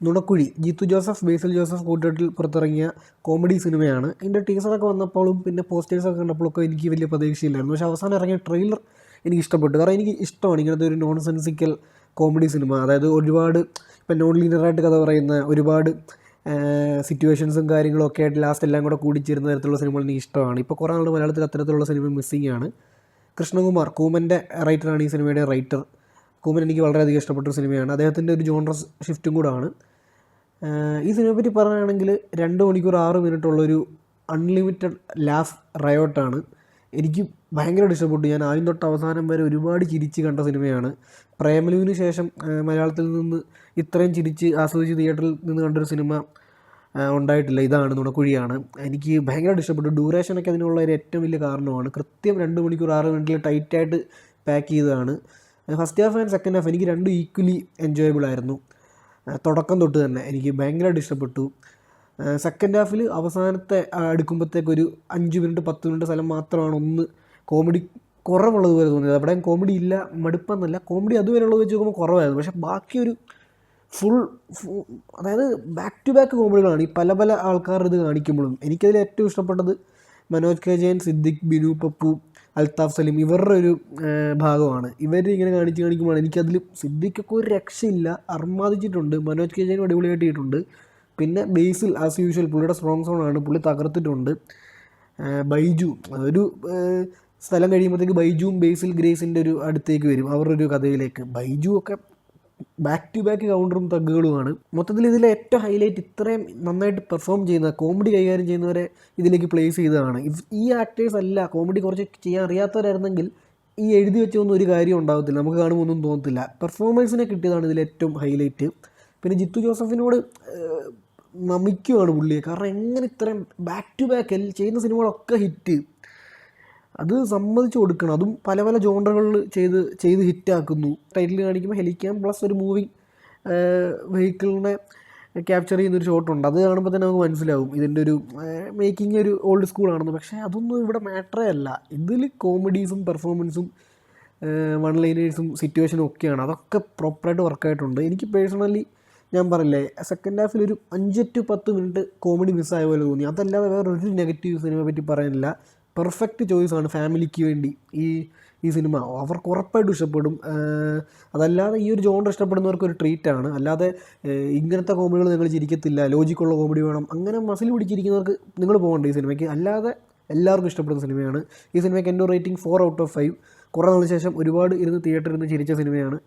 Nunakkuzhi Jeethu Joseph ബേസിൽ Joseph കൂട്ടുകെട്ടിൽ പുറത്തിറങ്ങിയ comedy സിനിമയാണ്. ഇതിൻ്റെ ടീസറൊക്കെ വന്നപ്പോഴും പിന്നെ പോസ്റ്റേഴ്സൊക്കെ കണ്ടപ്പോഴൊക്കെ എനിക്ക് വലിയ പ്രതീക്ഷയില്ലായിരുന്നു. പക്ഷേ അവസാനം ഇറങ്ങിയ ട്രെയിലർ എനിക്ക് ഇഷ്ടപ്പെട്ടു. കാരണം എനിക്ക് ഇഷ്ടമാണ് ഇങ്ങനത്തെ ഒരു നോൺ സെൻസിക്കൽ കോമഡി സിനിമ. അതായത് ഒരുപാട് ഇപ്പം നോൺ ലീനിയറായിട്ട് കഥ പറയുന്ന ഒരുപാട് സിറ്റുവേഷൻസും കാര്യങ്ങളും ഒക്കെ ആയിട്ട് ലാസ്റ്റ് എല്ലാം കൂടെ കൂടിച്ചേരുന്ന തരത്തിലുള്ള സിനിമകൾ എനിക്ക് ഇഷ്ടമാണ്. ഇപ്പോൾ കുറേ നാൾ മലയാളത്തിൽ അത്തരത്തിലുള്ള സിനിമ മിസ്സിംഗ് ആണ്. കൃഷ്ണകുമാർ കൂമൻ്റെ റൈറ്ററാണ് ഈ സിനിമയുടെ റൈറ്റർ. കൂമൻ എനിക്ക് വളരെയധികം ഇഷ്ടപ്പെട്ടൊരു സിനിമയാണ്. അദ്ദേഹത്തിൻ്റെ ഒരു ജോൺറസ് ഷിഫ്റ്റും കൂടാണ്. ഈ സിനിമയെ പറ്റി പറയുകയാണെങ്കിൽ 2 മണിക്കൂർ 6 മിനിറ്റുള്ളൊരു അൺലിമിറ്റഡ് ലാഫ് റയോട്ടാണ്. എനിക്ക് ഭയങ്കരമായിട്ട് ഇഷ്ടപ്പെട്ടു. ഞാൻ ആദ്യം തൊട്ട് അവസാനം വരെ ഒരുപാട് ചിരിച്ച് കണ്ട സിനിമയാണ്. പ്രേമലുവിന് ശേഷം മലയാളത്തിൽ നിന്ന് ഇത്രയും ചിരിച്ച് ആസ്വദിച്ച് തിയേറ്ററിൽ നിന്ന് കണ്ടൊരു സിനിമ ഉണ്ടായിട്ടില്ല. ഇതാണ് നുണക്കുഴിയാണ്. എനിക്ക് ഭയങ്കരമായിട്ട് ഇഷ്ടപ്പെട്ടു. ഡ്യൂറേഷനൊക്കെ അതിനുള്ള ഒരു ഏറ്റവും വലിയ കാരണമാണ്. കൃത്യം 2 മണിക്കൂർ 6 മിനിറ്റിൽ ടൈറ്റായിട്ട് പാക്ക് ചെയ്തതാണ്. First half and second half എനിക്ക് രണ്ടും ഈക്വലി എൻജോയബിൾ ആയിരുന്നു. തുടക്കം തൊട്ട് തന്നെ എനിക്ക് ഭയങ്കരമായിട്ട് ഇഷ്ടപ്പെട്ടു. സെക്കൻഡ് ഹാഫിൽ അവസാനത്തെ അടുക്കുമ്പോഴത്തേക്കൊരു 5 മിനിറ്റ് 10 മിനിറ്റ് സ്ഥലം മാത്രമാണ് ഒന്ന് കോമഡി കുറവുള്ളതുപോലെ തോന്നിയത്. അവിടെ കോമഡി ഇല്ല, മടുപ്പെന്നല്ല, കോമഡി അതുവരെയുള്ളത് വെച്ച് നോക്കുമ്പോൾ കുറവായിരുന്നു. പക്ഷേ ബാക്കി ഒരു ഫുൾ അതായത് ബാക്ക് ടു ബാക്ക് കോമഡികളാണ് ഈ പല പല ആൾക്കാർ ഇത് കാണിക്കുമ്പോഴും. എനിക്കതിൽ ഏറ്റവും ഇഷ്ടപ്പെട്ടത് മനോജ് കെ ജയൻ, സിദ്ദിഖ്, ബിനു പപ്പു, അൽത്താഫ് സലീം ഇവരുടെ ഒരു ഭാഗമാണ്. ഇവർ ഇങ്ങനെ കാണിക്കുമ്പോഴാണ് എനിക്കതിൽ സിദ്ദിഖൊക്കെ ഒരു രക്ഷയില്ല, അർമാദിച്ചിട്ടുണ്ട്. മനോജ് കെ ജയനും അടിപൊളിയായിട്ടുണ്ട്. പിന്നെ ബേസിൽ ആസ് യൂഷ്വൽ പുള്ളിയുടെ സ്ട്രോങ് സോണാണ്, പുള്ളി തകർത്തിട്ടുണ്ട്. ബൈജു ഒരു സ്ഥലം കഴിയുമ്പോഴത്തേക്ക് ബൈജുവും ബേസിൽ ഗ്രേസിൻ്റെ ഒരു അടുത്തേക്ക് വരും അവരുടെ ഒരു കഥയിലേക്ക്. ബൈജു ഒക്കെ ബാക്ക് ടു ബാക്ക് കൗണ്ടറും തഗ്ഗുകളുമാണ്. മൊത്തത്തിൽ ഇതിലെ ഏറ്റവും ഹൈലൈറ്റ് ഇത്രയും നന്നായിട്ട് പെർഫോം ചെയ്യുന്ന കോമഡി കൈകാര്യം ചെയ്യുന്നവരെ ഇതിലേക്ക് പ്ലേസ് ചെയ്തതാണ്. ഈ ആക്ടേഴ്സ് അല്ല കോമഡി കുറച്ച് ചെയ്യാൻ അറിയാത്തവരായിരുന്നെങ്കിൽ ഈ എഴുതി വെച്ചൊന്നും ഒരു കാര്യം ഉണ്ടാകത്തില്ല, നമുക്ക് കാണുമ്പോൾ ഒന്നും തോന്നത്തില്ല. പെർഫോമൻസിനെ കിട്ടിയതാണ് ഇതിൽ ഏറ്റവും ഹൈലൈറ്റ്. പിന്നെ ജിത്തു ജോസഫിനോട് നമിക്കുവാണ് പുള്ളിയെ. കാരണം എങ്ങനെ ഇത്രയും ബാക്ക് ടു ബാക്ക് ചെയ്യുന്ന സിനിമകളൊക്കെ ഹിറ്റ്, അത് സമ്മതിച്ചു കൊടുക്കണം. അതും പല പല ജോണ്ടറുകളിൽ ചെയ്ത് ഹിറ്റാക്കുന്നു. ടൈറ്റിൽ കാണിക്കുമ്പോൾ ഹെലിക്യാം പ്ലസ് ഒരു മൂവിങ് വെഹിക്കിളിനെ ക്യാപ്ചർ ചെയ്യുന്നൊരു ഷോട്ടുണ്ട്. അത് കാണുമ്പോൾ തന്നെ നമുക്ക് മനസ്സിലാവും ഇതിൻ്റെ ഒരു മേക്കിംഗ് ഒരു ഓൾഡ് സ്കൂളാണെന്ന്. പക്ഷേ അതൊന്നും ഇവിടെ മാറ്ററേ അല്ല. ഇതിൽ കോമഡീസും പെർഫോമൻസും വൺ ലൈനേഴ്സും സിറ്റുവേഷനും ഒക്കെയാണ്. അതൊക്കെ പ്രോപ്പറായിട്ട് വർക്കായിട്ടുണ്ട്. എനിക്ക് പേഴ്സണലി ഞാൻ പറയില്ലേ, സെക്കൻഡ് ഹാഫിൽ ഒരു 5 to 10 മിനിറ്റ് കോമഡി മിസ്സായ പോലെ തോന്നി. അതല്ലാതെ വേറൊരു നെഗറ്റീവ് സിനിമയെ പറ്റി പറയാനില്ല. പെർഫെക്റ്റ് ചോയ്സാണ് ഫാമിലിക്ക് വേണ്ടി ഈ സിനിമ. അവർക്ക് ഉറപ്പായിട്ടും ഇഷ്ടപ്പെടും. അതല്ലാതെ ഈ ഒരു ജോണർ ഇഷ്ടപ്പെടുന്നവർക്ക് ഒരു ട്രീറ്റാണ്. അല്ലാതെ ഇങ്ങനത്തെ കോമഡികൾ നിങ്ങൾ ചിരിക്കത്തില്ല, ലോജിക്കുള്ള കോമഡി വേണം, അങ്ങനെ മസിൽ പിടിച്ചിരിക്കുന്നവർക്ക് നിങ്ങൾ പോകണ്ട ഈ സിനിമയ്ക്ക്. അല്ലാതെ എല്ലാവർക്കും ഇഷ്ടപ്പെടുന്ന സിനിമയാണ്. ഈ സിനിമയ്ക്ക് എൻ്റെ റേറ്റിംഗ് 4 out of 5. കുറേ നാളിന് ശേഷം ഒരുപാട് ഇരുന്ന് തിയേറ്ററിൽ നിന്ന് ചിരിച്ച സിനിമയാണ്.